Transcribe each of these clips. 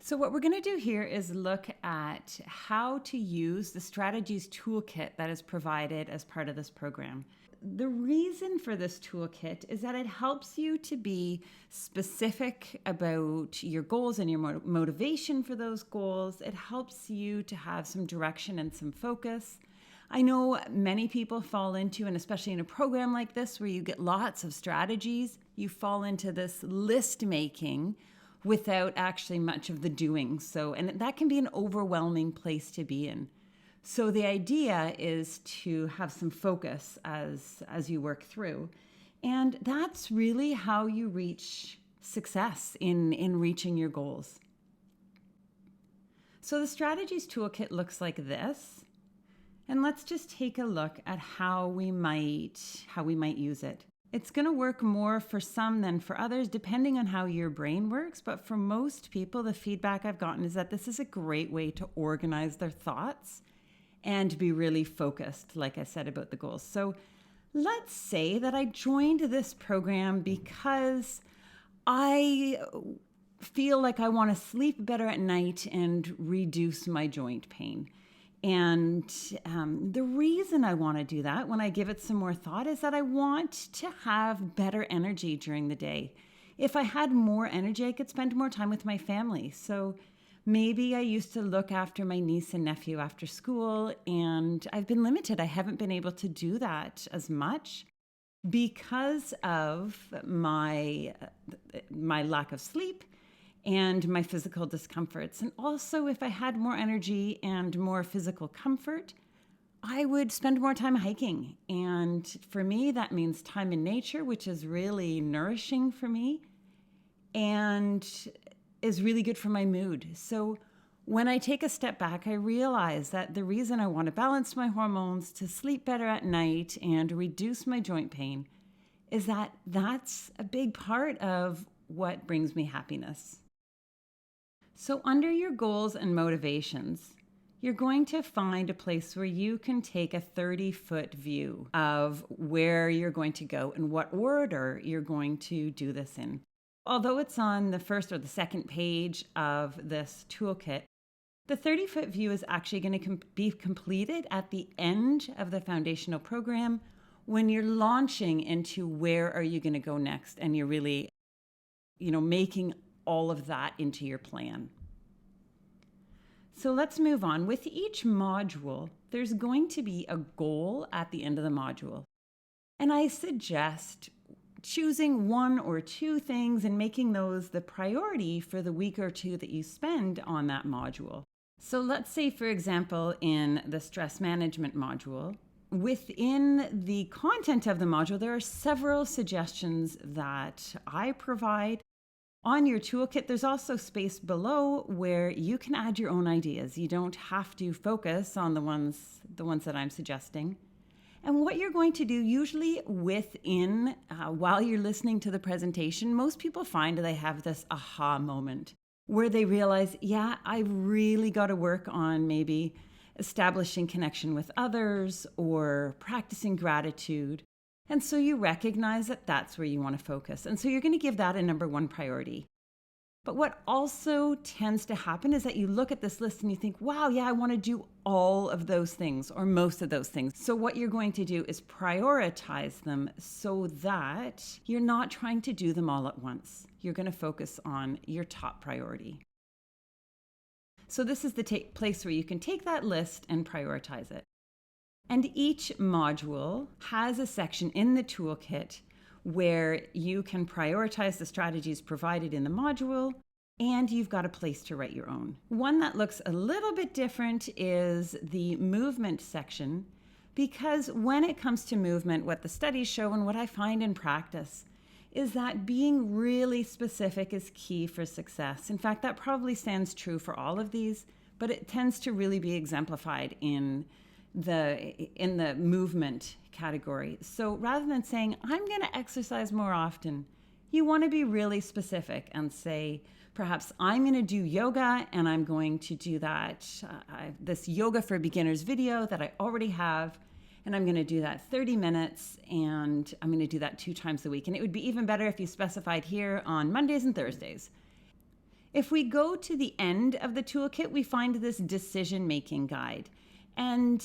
So what we're going to do here is look at how to use the strategies toolkit that is provided as part of this program. The reason for this toolkit is that it helps you to be specific about your goals and your motivation for those goals. It helps you to have some direction and some focus. I know many people fall into, and especially in a program like this where you get lots of strategies, you fall into this list making without actually much of the doing. And that can be an overwhelming place to be in. So the idea is to have some focus as you work through. And that's really how you reach success in reaching your goals. So the strategies toolkit looks like this. And let's just take a look at how we might use it. It's going to work more for some than for others, depending on how your brain works. But for most people, the feedback I've gotten is that this is a great way to organize their thoughts and be really focused, like I said, about the goals. So let's say that I joined this program because I feel like I want to sleep better at night and reduce my joint pain. And the reason I want to do that, when I give it some more thought, is that I want to have better energy during the day. If I had more energy, I could spend more time with my family. So maybe I used to look after my niece and nephew after school, and I've been limited. I haven't been able to do that as much because of my lack of sleep and my physical discomforts. And also, if I had more energy and more physical comfort, I would spend more time hiking. And for me, that means time in nature, which is really nourishing for me and is really good for my mood. So when I take a step back, I realize that the reason I want to balance my hormones, to sleep better at night and reduce my joint pain is that that's a big part of what brings me happiness. So under your goals and motivations, you're going to find a place where you can take a 30-foot view of where you're going to go and what order you're going to do this in. Although it's on the first or the second page of this toolkit, the 30-foot view is actually going to be completed at the end of the foundational program when you're launching into where are you going to go next, and you're really, making all of that into your plan. So let's move on. With each module, there's going to be a goal at the end of the module. And I suggest choosing one or two things and making those the priority for the week or two that you spend on that module. So let's say, for example, in the stress management module, within the content of the module, there are several suggestions that I provide. On your toolkit, there's also space below where you can add your own ideas. You don't have to focus on the ones that I'm suggesting. And what you're going to do, usually within, while you're listening to the presentation, most people find they have this aha moment where they realize, yeah, I've really got to work on maybe establishing connection with others or practicing gratitude. And so you recognize that that's where you want to focus. And so you're going to give that a number one priority. But what also tends to happen is that you look at this list and you think, wow, yeah, I want to do all of those things or most of those things. So what you're going to do is prioritize them so that you're not trying to do them all at once. You're going to focus on your top priority. So this is the place where you can take that list and prioritize it. And each module has a section in the toolkit where you can prioritize the strategies provided in the module, and you've got a place to write your own. One that looks a little bit different is the movement section, because when it comes to movement, what the studies show and what I find in practice is that being really specific is key for success. In fact, that probably stands true for all of these, but it tends to really be exemplified in the movement category. So rather than saying, I'm going to exercise more often, you want to be really specific and say, perhaps I'm going to do yoga and I'm going to do that, this yoga for beginners video that I already have, and I'm going to do that 30 minutes and I'm going to do that 2 times a week. And it would be even better if you specified here on Mondays and Thursdays. If we go to the end of the toolkit, we find this decision-making guide. And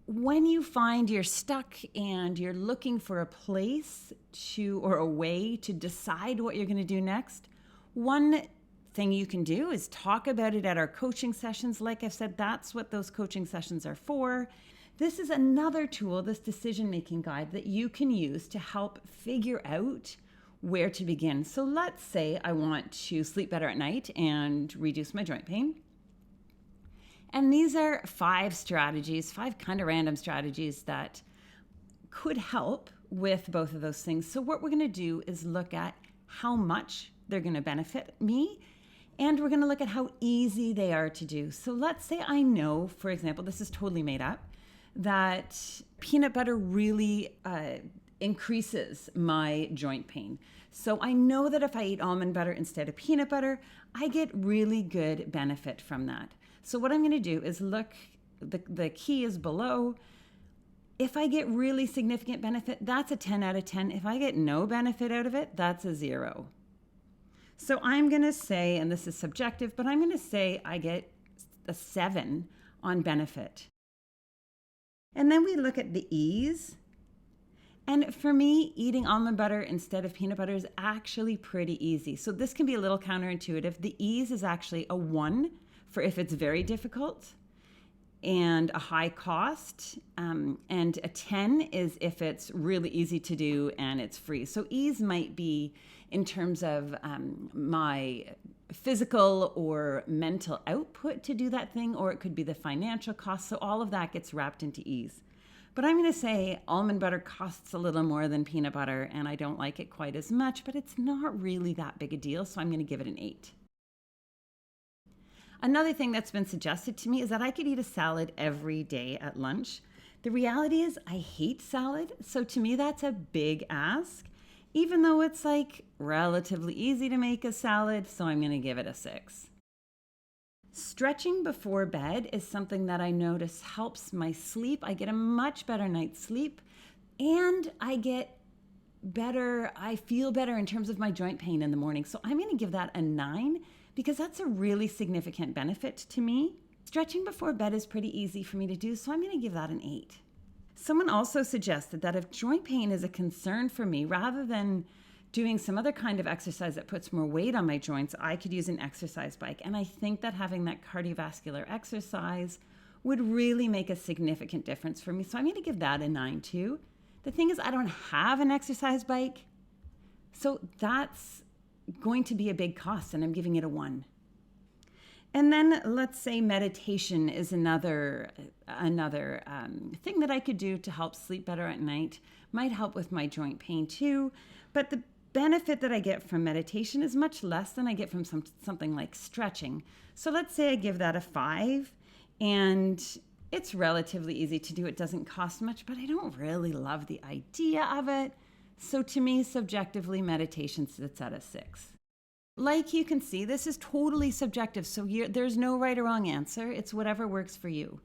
when you find you're stuck and you're looking for a place or a way to decide what you're going to do next, one thing you can do is talk about it at our coaching sessions. Like I've said, that's what those coaching sessions are for. This is another tool, this decision-making guide, that you can use to help figure out where to begin. So let's say I want to sleep better at night and reduce my joint pain. And these are 5 strategies, 5 kind of random strategies that could help with both of those things. So what we're going to do is look at how much they're going to benefit me, and we're going to look at how easy they are to do. So let's say I know, for example, this is totally made up, that peanut butter really increases my joint pain. So I know that if I eat almond butter instead of peanut butter, I get really good benefit from that. So what I'm going to do is look, the key is below. If I get really significant benefit, that's a 10 out of 10. If I get no benefit out of it, that's a 0. So I'm going to say, and this is subjective, but I'm going to say I get a 7 on benefit. And then we look at the ease. And for me, eating almond butter instead of peanut butter is actually pretty easy. So this can be a little counterintuitive. The ease is actually a 1 for if it's very difficult and a high cost, and a 10 is if it's really easy to do and it's free. So ease might be in terms of my physical or mental output to do that thing, or it could be the financial cost. So all of that gets wrapped into ease. But I'm going to say almond butter costs a little more than peanut butter, and I don't like it quite as much, but it's not really that big a deal, so I'm going to give it an 8. Another thing that's been suggested to me is that I could eat a salad every day at lunch. The reality is I hate salad, so to me that's a big ask, even though it's like relatively easy to make a salad, so I'm going to give it a 6. Stretching before bed is something that I notice helps my sleep. I get a much better night's sleep, and I feel better in terms of my joint pain in the morning. So I'm going to give that a 9 because that's a really significant benefit to me. Stretching before bed is pretty easy for me to do, so I'm going to give that an 8. Someone also suggested that if joint pain is a concern for me, rather than doing some other kind of exercise that puts more weight on my joints, I could use an exercise bike. And I think that having that cardiovascular exercise would really make a significant difference for me. So I'm going to give that a 9 too. The thing is, I don't have an exercise bike, so that's going to be a big cost, and I'm giving it a 1. And then let's say meditation is another thing that I could do to help sleep better at night. Might help with my joint pain too, but the benefit that I get from meditation is much less than I get from something like stretching. So let's say I give that a 5, and it's relatively easy to do. It doesn't cost much, but I don't really love the idea of it. So to me, subjectively, meditation sits at a 6. Like you can see, this is totally subjective, so there's no right or wrong answer. It's whatever works for you.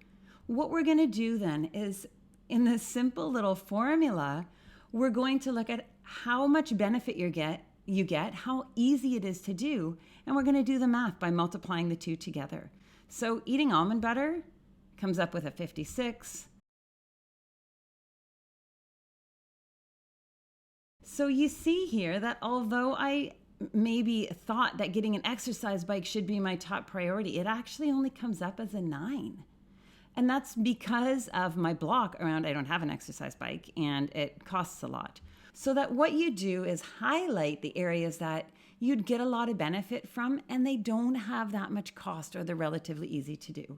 What we're going to do then is, in this simple little formula, we're going to look at how much benefit you get, how easy it is to do, and we're going to do the math by multiplying the two together. So eating almond butter comes up with a 56. So you see here that although I maybe thought that getting an exercise bike should be my top priority, it actually only comes up as a 9. And that's because of my block around I don't have an exercise bike and it costs a lot. So that what you do is highlight the areas that you'd get a lot of benefit from and they don't have that much cost, or they're relatively easy to do.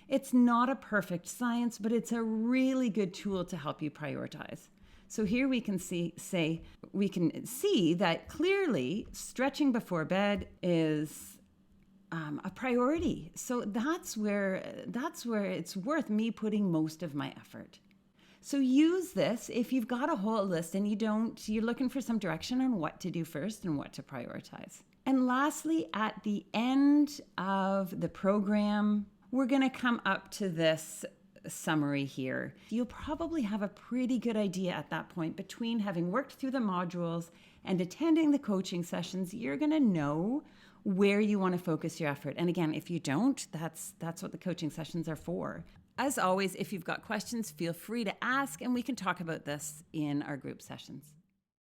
It's not a perfect science, but it's a really good tool to help you prioritize. So here we can see that clearly stretching before bed is a priority. So that's where it's worth me putting most of my effort. So use this if you've got a whole list and you're looking for some direction on what to do first and what to prioritize. And lastly, at the end of the program, we're going to come up to this summary here. You'll probably have a pretty good idea at that point. Between having worked through the modules and attending the coaching sessions, you're going to know where you want to focus your effort. And again, if you don't, that's what the coaching sessions are for. As always, if you've got questions, feel free to ask, and we can talk about this in our group sessions.